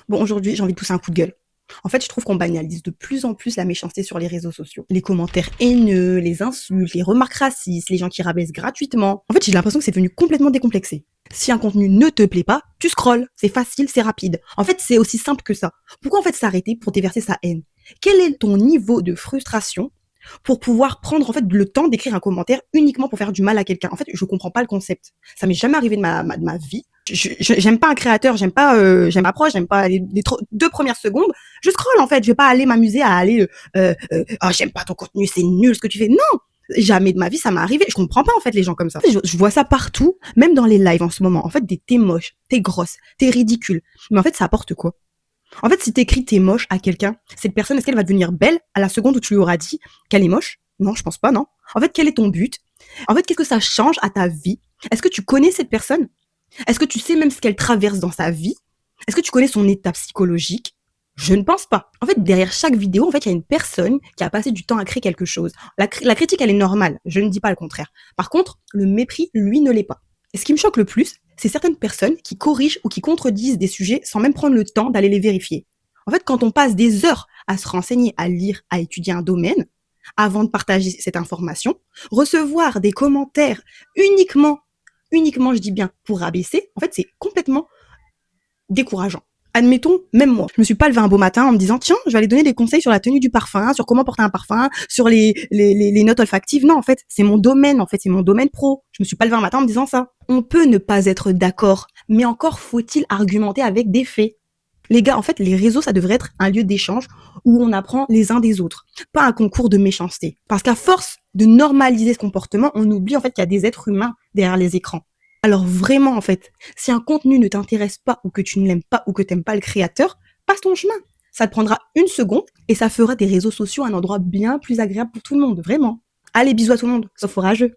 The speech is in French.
Bon, aujourd'hui, j'ai envie de pousser un coup de gueule. En fait, je trouve qu'on banalise de plus en plus la méchanceté sur les réseaux sociaux. Les commentaires haineux, les insultes, les remarques racistes, les gens qui rabaissent gratuitement. En fait, j'ai l'impression que c'est devenu complètement décomplexé. Si un contenu ne te plaît pas, tu scrolles. C'est facile, c'est rapide. En fait, c'est aussi simple que ça. Pourquoi en fait s'arrêter pour déverser sa haine? Quel est ton niveau de frustration pour pouvoir prendre en fait le temps d'écrire un commentaire uniquement pour faire du mal à quelqu'un? En fait, je comprends pas le concept. Ça m'est jamais arrivé de ma vie. J'aime pas un créateur, j'aime pas proche, j'aime pas les 2 premières secondes. Je scrolle en fait, je vais pas aller m'amuser à aller oh, j'aime pas ton contenu, c'est nul ce que tu fais. Non, jamais de ma vie ça m'est arrivé. Je comprends pas en fait les gens comme ça. Je vois ça partout, même dans les lives en ce moment. En fait, t'es moche, t'es grosse, t'es ridicule. Mais en fait, ça apporte quoi? En fait, si t'écris t'es moche à quelqu'un, cette personne, est-ce qu'elle va devenir belle à la seconde où tu lui auras dit qu'elle est moche? Non, je pense pas, non. En fait, quel est ton but? En fait, qu'est-ce que ça change à ta vie? Est-ce que tu connais cette personne? Est-ce que tu sais même ce qu'elle traverse dans sa vie? Est-ce que tu connais son état psychologique? Je ne pense pas. En fait, derrière chaque vidéo, en fait, il y a une personne qui a passé du temps à créer quelque chose. La critique, elle est normale. Je ne dis pas le contraire. Par contre, le mépris, lui, ne l'est pas. Et ce qui me choque le plus, c'est certaines personnes qui corrigent ou qui contredisent des sujets sans même prendre le temps d'aller les vérifier. En fait, quand on passe des heures à se renseigner, à lire, à étudier un domaine, avant de partager cette information, recevoir des commentaires uniquement, je dis bien, pour rabaisser, en fait, c'est complètement décourageant. Admettons, même moi, je me suis pas levée un beau matin en me disant, tiens, je vais aller donner des conseils sur la tenue du parfum, sur comment porter un parfum, sur les notes olfactives. Non, en fait, c'est mon domaine, c'est mon domaine pro. Je me suis pas levée un matin en me disant ça. On peut ne pas être d'accord, mais encore faut-il argumenter avec des faits. Les gars, en fait, les réseaux, ça devrait être un lieu d'échange où on apprend les uns des autres, pas un concours de méchanceté. Parce qu'à force de normaliser ce comportement, on oublie en fait qu'il y a des êtres humains derrière les écrans. Alors vraiment, en fait, si un contenu ne t'intéresse pas ou que tu ne l'aimes pas ou que t'aimes pas le créateur, passe ton chemin. Ça te prendra une seconde et ça fera des réseaux sociaux un endroit bien plus agréable pour tout le monde, vraiment. Allez, bisous à tout le monde, sauf orageux.